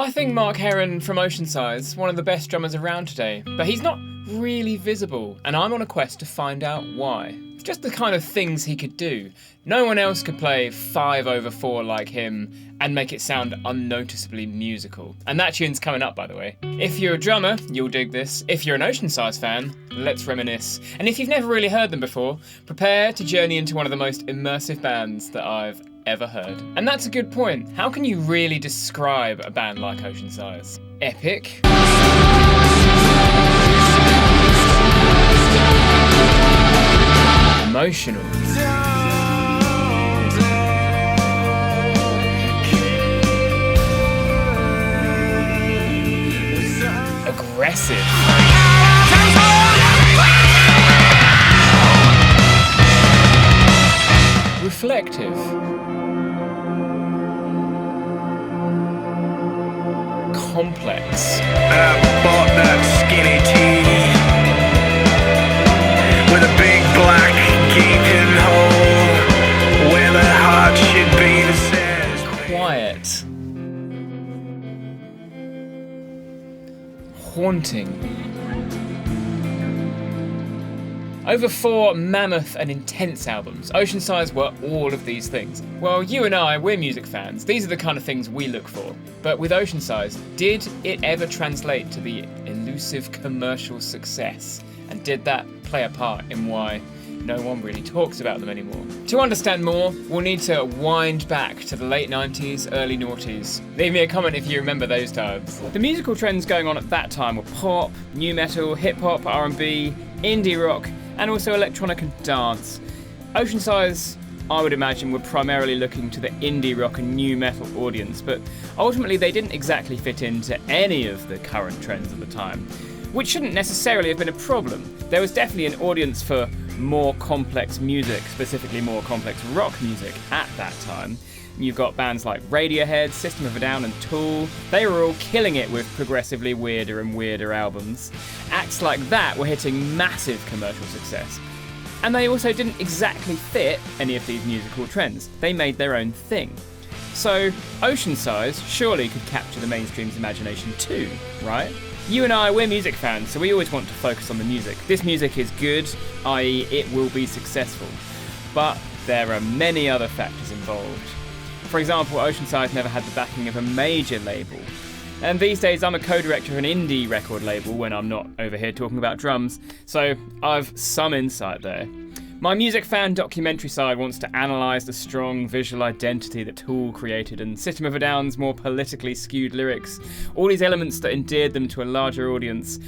I think Mark Heron from Oceansize, one of the best drummers around today, but he's not really visible, and I'm on a quest to find out why. It's just the kind of things he could do. No one else could play 5/4 like him and make it sound unnoticeably musical. And that tune's coming up, by the way. If you're a drummer, you'll dig this. If you're an Oceansize fan, let's reminisce. And if you've never really heard them before, prepare to journey into one of the most immersive bands that I've ever heard. And that's a good point. How can you really describe a band like Oceansize? Epic. Emotional. Aggressive. Reflective. Complex. I bought that skinny tee with a big black gaping hole where the heart should be the says. Quiet. Haunting. Over 4 mammoth and intense albums, Oceansize were all of these things. Well, you and I, we're music fans. These are the kind of things we look for. But with Oceansize, did it ever translate to the elusive commercial success? And did that play a part in why no one really talks about them anymore? To understand more, we'll need to wind back to the late 90s, early noughties. Leave me a comment if you remember those times. The musical trends going on at that time were pop, new metal, hip-hop, R&B, indie rock, and also electronic and dance. Oceansize, I would imagine, were primarily looking to the indie rock and new metal audience, but ultimately they didn't exactly fit into any of the current trends at the time, which shouldn't necessarily have been a problem. There was definitely an audience for more complex music, specifically more complex rock music at that time. You've got bands like Radiohead, System of a Down and Tool. They were all killing it with progressively weirder and weirder albums. Acts like that were hitting massive commercial success. And they also didn't exactly fit any of these musical trends. They made their own thing. So Oceansize surely could capture the mainstream's imagination too, right? You and I, we're music fans, so we always want to focus on the music. This music is good, i.e. it will be successful. But there are many other factors involved. For example, Oceansize never had the backing of a major label. And these days I'm a co-director of an indie record label when I'm not over here talking about drums, so I've some insight there. My music fan documentary side wants to analyse the strong visual identity that Tool created and System of a Down's more politically skewed lyrics, all these elements that endeared them to a larger audience.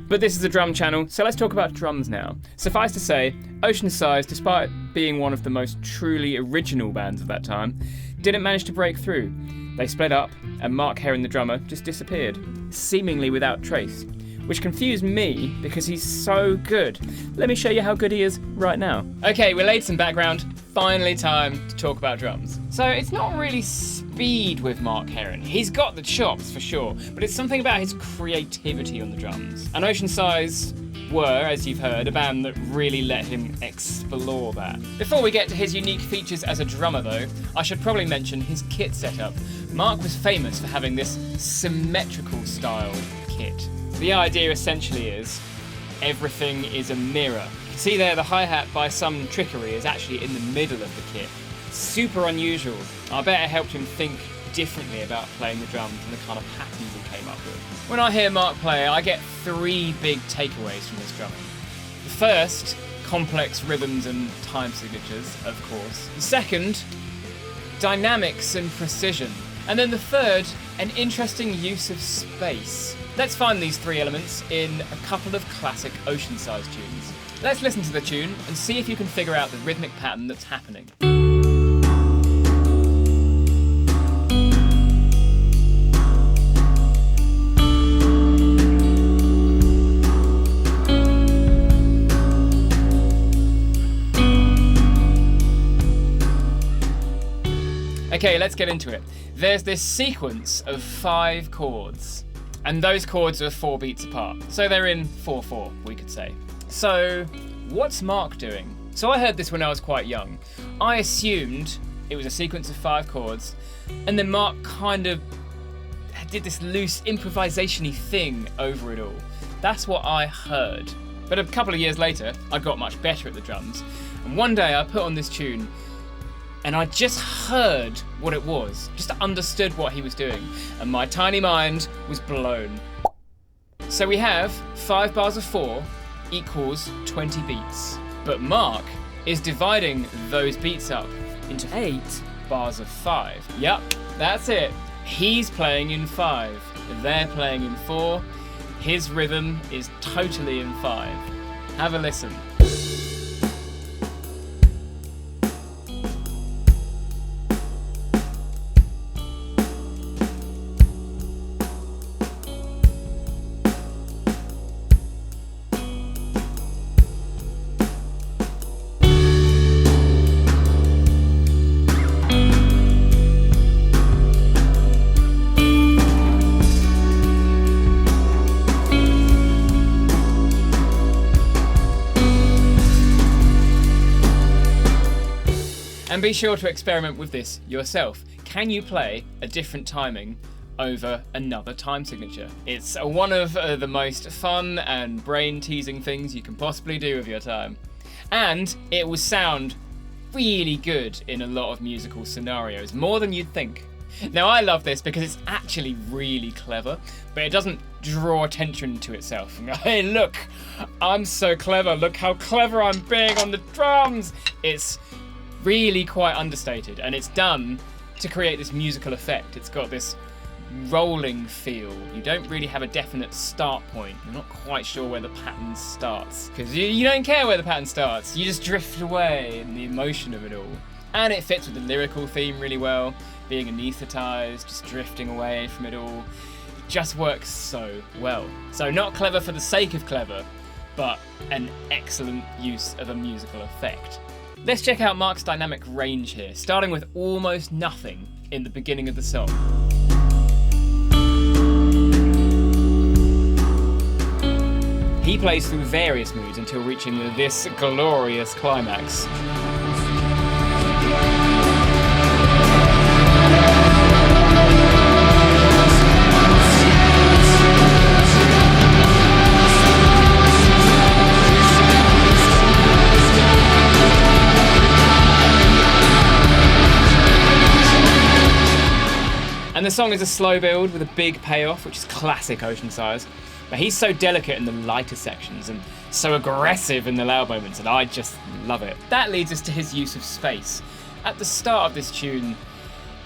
But this is a drum channel, so let's talk about drums now. Suffice to say, Oceansize, despite being one of the most truly original bands of that time, didn't manage to break through. They split up, and Mark Heron, the drummer, just disappeared, seemingly without trace, which confused me because he's so good. Let me show you how good he is right now. Okay, we laid some background. Finally time to talk about drums. So it's not really speed with Mark Heron. He's got the chops for sure, but it's something about his creativity on the drums. And Oceansize were, as you've heard, a band that really let him explore that. Before we get to his unique features as a drummer though, I should probably mention his kit setup. Mark was famous for having this symmetrical style kit. The idea essentially is, everything is a mirror. You can see there the hi-hat by some trickery is actually in the middle of the kit. Super unusual. I bet it helped him think differently about playing the drums and the kind of patterns he came up with. When I hear Mark play, I get 3 big takeaways from his drumming. The first, complex rhythms and time signatures, of course. The second, dynamics and precision. And then the third, an interesting use of space. Let's find these 3 elements in a couple of classic Oceansize tunes. Let's listen to the tune and see if you can figure out the rhythmic pattern that's happening. Okay, let's get into it. There's this sequence of 5 chords, and those chords are 4 beats apart. So they're in 4/4, we could say. So, what's Mark doing? So I heard this when I was quite young. I assumed it was a sequence of 5 chords, and then Mark kind of did this loose improvisation-y thing over it all. That's what I heard. But a couple of years later, I got much better at the drums, and one day I put on this tune and I just heard what it was, just understood what he was doing, and my tiny mind was blown. So we have 5 bars of 4 equals 20 beats, but Mark is dividing those beats up into 8 bars of 5. Yep, that's it. He's playing in 5, they're playing in 4, his rhythm is totally in 5. Have a listen. And be sure to experiment with this yourself. Can you play a different timing over another time signature? It's one of the most fun and brain-teasing things you can possibly do with your time. And it will sound really good in a lot of musical scenarios, more than you'd think. Now I love this because it's actually really clever, but it doesn't draw attention to itself. Hey look, I'm so clever, look how clever I'm being on the drums! It's really quite understated, and it's done to create this musical effect. It's got this rolling feel. You don't really have a definite start point. You're not quite sure where the pattern starts, because you don't care where the pattern starts. You just drift away in the emotion of it all. And it fits with the lyrical theme really well, being anaesthetised, just drifting away from it all. It just works so well. So not clever for the sake of clever, but an excellent use of a musical effect. Let's check out Mark's dynamic range here, starting with almost nothing in the beginning of the song. He plays through various moods until reaching this glorious climax. And the song is a slow build with a big payoff, which is classic Oceansize. But he's so delicate in the lighter sections and so aggressive in the loud moments, and I just love it. That leads us to his use of space. At the start of this tune,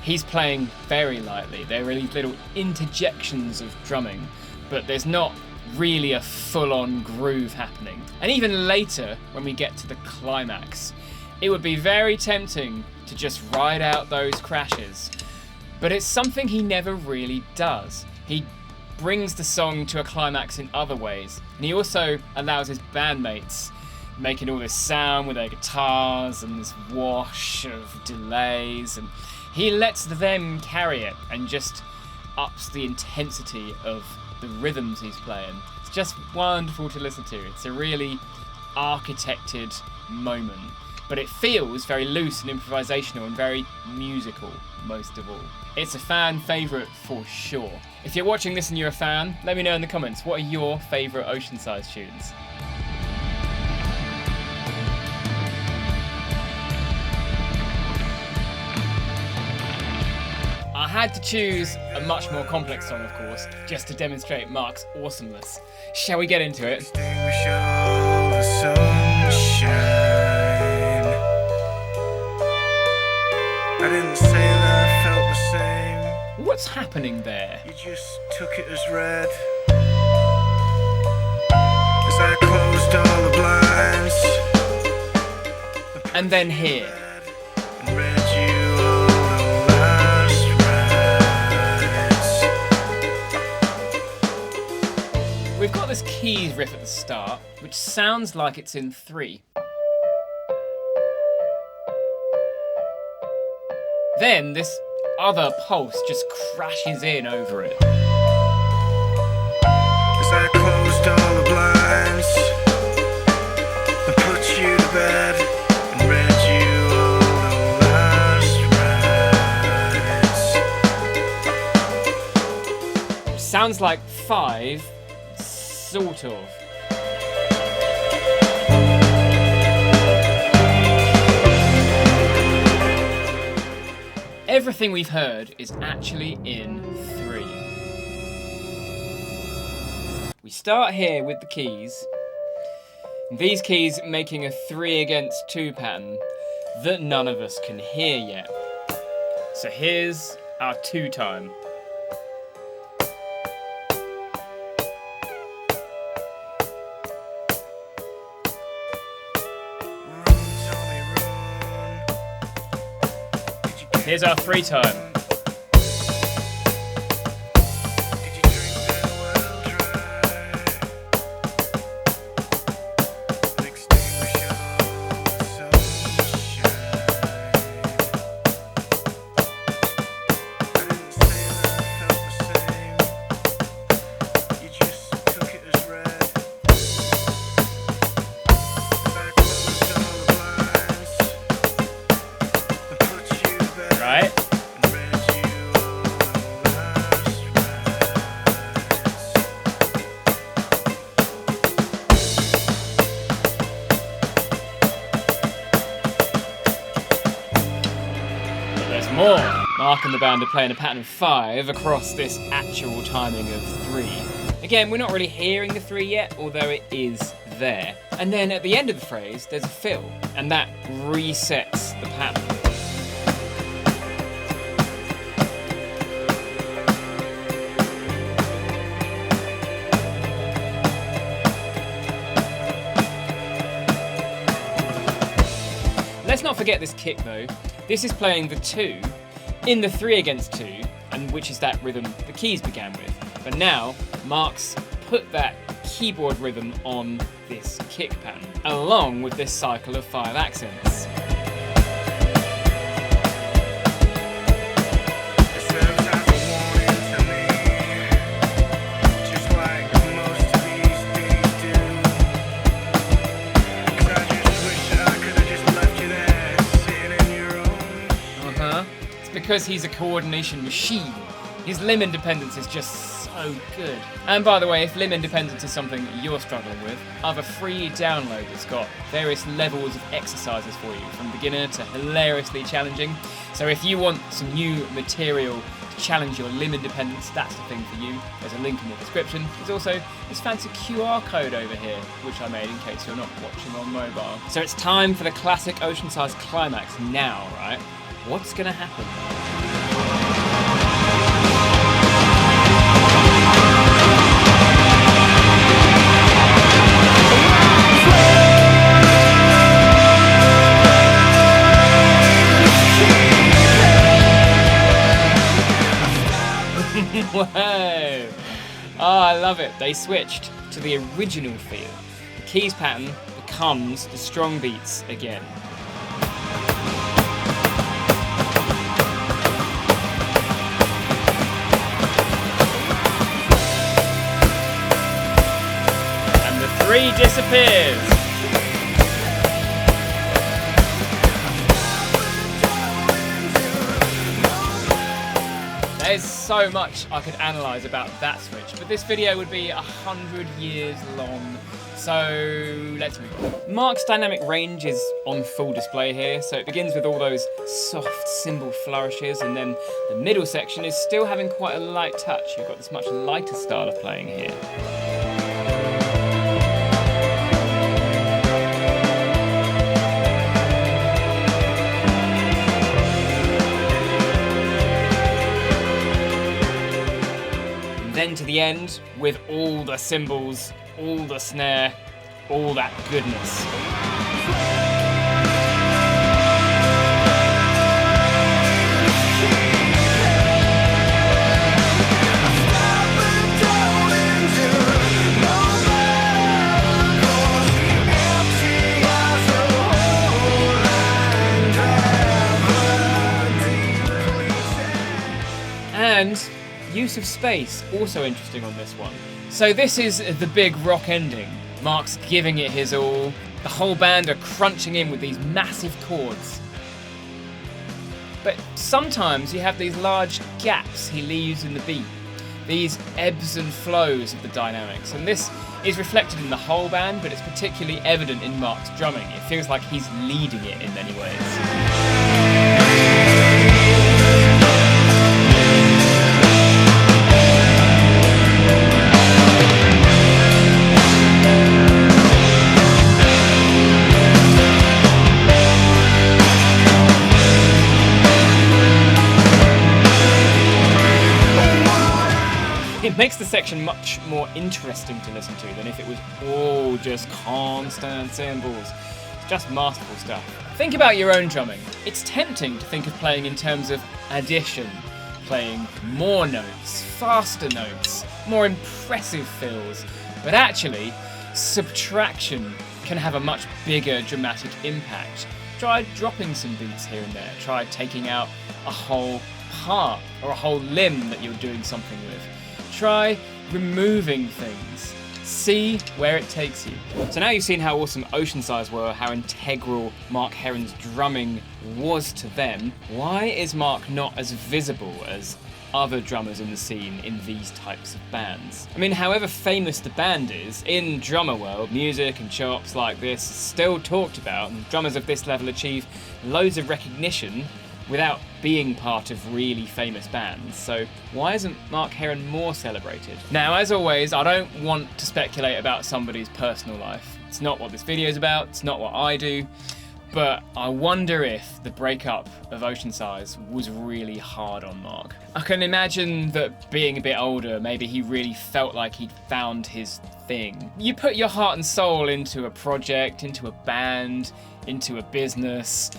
he's playing very lightly. There are really little interjections of drumming, but there's not really a full-on groove happening. And even later, when we get to the climax, it would be very tempting to just ride out those crashes. But it's something he never really does. He brings the song to a climax in other ways. And he also allows his bandmates making all this sound with their guitars and this wash of delays. And he lets them carry it and just ups the intensity of the rhythms he's playing. It's just wonderful to listen to. It's a really architected moment. But it feels very loose and improvisational and very musical, most of all. It's a fan favourite for sure. If you're watching this and you're a fan, let me know in the comments, what are your favourite Oceansize tunes? I had to choose a much more complex song, of course, just to demonstrate Mark's awesomeness. Shall we get into it? I didn't say that I felt the same. What's happening there? You just took it as read. As I closed all the blinds. And then here. And read you all the last rides. We've got this keys riff at the start, which sounds like it's in 3. Then this other pulse just crashes in over it. As I closed all the blinds and put you to bed and read you all the last sounds like 5, sort of. Everything we've heard is actually in 3. We start here with the keys. These keys making a 3 against 2 pattern that none of us can hear yet. So here's our 2 time. Here's our 3 time. More. Mark and the band are playing a pattern of 5 across this actual timing of 3. Again, we're not really hearing the 3 yet, although it is there. And then at the end of the phrase, there's a fill, and that resets the pattern. Let's not forget this kick though. This is playing the 2 in the 3 against 2, and which is that rhythm the keys began with. But now, Mark's put that keyboard rhythm on this kick pattern, along with this cycle of 5 accents. Because he's a coordination machine. His limb independence is just so good. And by the way, if limb independence is something you're struggling with, I have a free download that's got various levels of exercises for you, from beginner to hilariously challenging. So if you want some new material to challenge your limb independence, that's the thing for you. There's a link in the description. There's also this fancy QR code over here, which I made in case you're not watching on mobile. So it's time for the classic Oceansize climax now, right? What's gonna happen? Whoa! Oh, I love it. They switched to the original feel. The keys pattern becomes the strong beats again. And the 3 disappears. There's so much I could analyse about that switch, but this video would be 100 years long, so let's move on. Mark's dynamic range is on full display here, so it begins with all those soft cymbal flourishes, and then the middle section is still having quite a light touch. You've got this much lighter style of playing here. Then to the end with all the cymbals, all the snare, all that goodness. And use of space, also interesting on this one. So this is the big rock ending. Mark's giving it his all. The whole band are crunching in with these massive chords. But sometimes you have these large gaps he leaves in the beat. these ebbs and flows of the dynamics, and this is reflected in the whole band, but it's particularly evident in Mark's drumming. It feels like he's leading it in many ways. It makes the section much more interesting to listen to than if it was all just constant cymbals. It's just masterful stuff. Think about your own drumming. It's tempting to think of playing in terms of addition, playing more notes, faster notes, more impressive fills, but actually, subtraction can have a much bigger dramatic impact. Try dropping some beats here and there. Try taking out a whole part or a whole limb that you're doing something with. Try removing things. See where it takes you. So now you've seen how awesome Oceansize were, how integral Mark Heron's drumming was to them. Why is Mark not as visible as other drummers in the scene in these types of bands? I mean, however famous the band is, in drummer world, music and chops like this is still talked about, and drummers of this level achieve loads of recognition without being part of really famous bands. So why isn't Mark Heron more celebrated? Now, as always, I don't want to speculate about somebody's personal life. It's not what this video is about, it's not what I do, but I wonder if the breakup of Oceansize was really hard on Mark. I can imagine that being a bit older, maybe he really felt like he'd found his thing. You put your heart and soul into a project, into a band, into a business,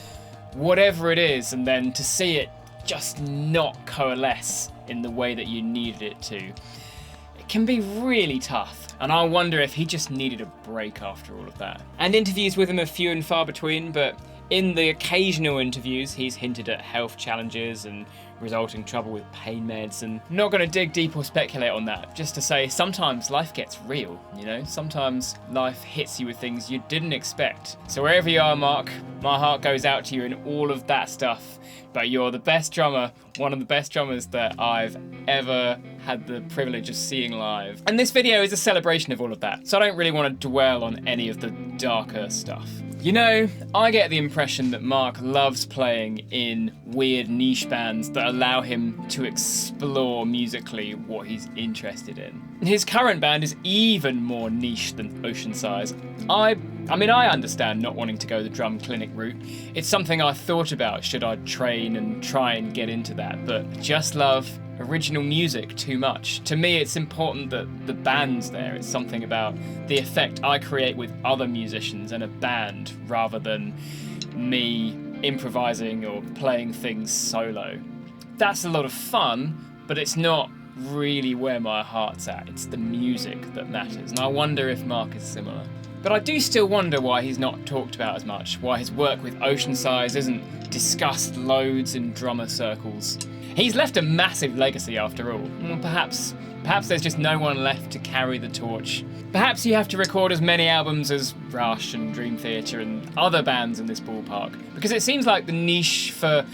whatever it is, and then to see it just not coalesce in the way that you needed it to, it can be really tough. And I wonder if he just needed a break after all of that. And interviews with him are few and far between, but in the occasional interviews he's hinted at health challenges and resulting trouble with pain meds, and I'm not going to dig deep or speculate on that, just to say sometimes life gets real, you know? Sometimes life hits you with things you didn't expect. So wherever you are, Mark, my heart goes out to you in all of that stuff, but you're the best drummer, one of the best drummers that I've ever had the privilege of seeing live. And this video is a celebration of all of that, so I don't really want to dwell on any of the darker stuff. You know, I get the impression that Mark loves playing in weird niche bands that allow him to explore musically what he's interested in. His current band is even more niche than Oceansize. I mean, I understand not wanting to go the drum clinic route. It's something I thought about should I train and try and get into that, but I just love original music too much. To me, it's important that the band's there. It's something about the effect I create with other musicians and a band rather than me improvising or playing things solo. That's a lot of fun, but it's not really where my heart's at. It's the music that matters, and I wonder if Mark is similar. But I do still wonder why he's not talked about as much, why his work with Oceansize isn't discussed loads in drummer circles. He's left a massive legacy after all. Perhaps there's just no one left to carry the torch. Perhaps you have to record as many albums as Rush and Dream Theater and other bands in this ballpark, because it seems like the niche for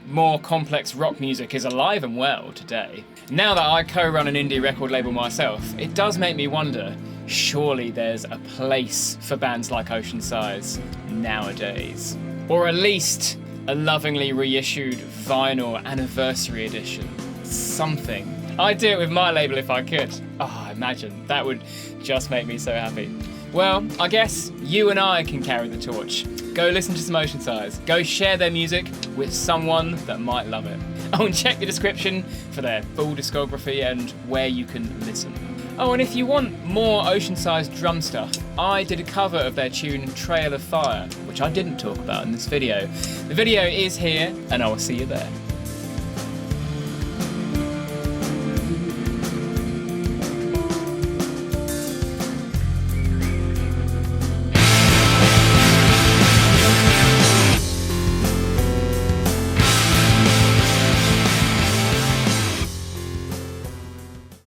more complex rock music is alive and well today. Now that I co-run an indie record label myself, it does make me wonder, surely there's a place for bands like Oceansize nowadays. Or at least a lovingly reissued vinyl anniversary edition. Something. I'd do it with my label if I could. Oh, imagine. That would just make me so happy. Well, I guess you and I can carry the torch. Go listen to some Oceansize. Go share their music with someone that might love it. Oh, and check the description for their full discography and where you can listen. Oh, and if you want more Oceansize drum stuff, I did a cover of their tune Trail of Fire, which I didn't talk about in this video. The video is here, and I will see you there.